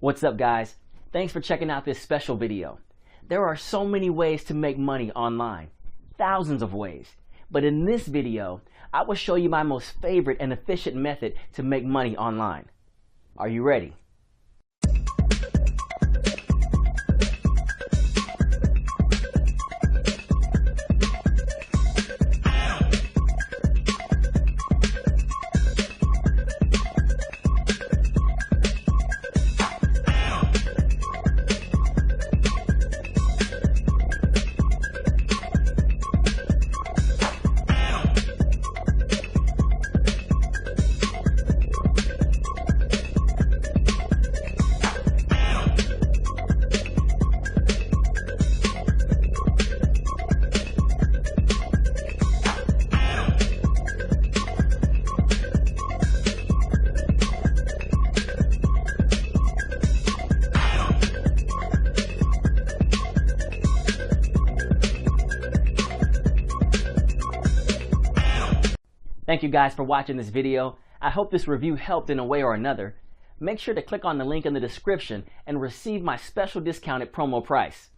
What's up, guys? Thanks for checking out this special video. There are so many ways to make money online, thousands of ways. But in this video, I will show you my most favorite and efficient method to make money online. Are you ready? Thank you guys for watching this video. I hope this review helped in a way or another. Make sure to click on the link in the description and receive my special discounted promo price.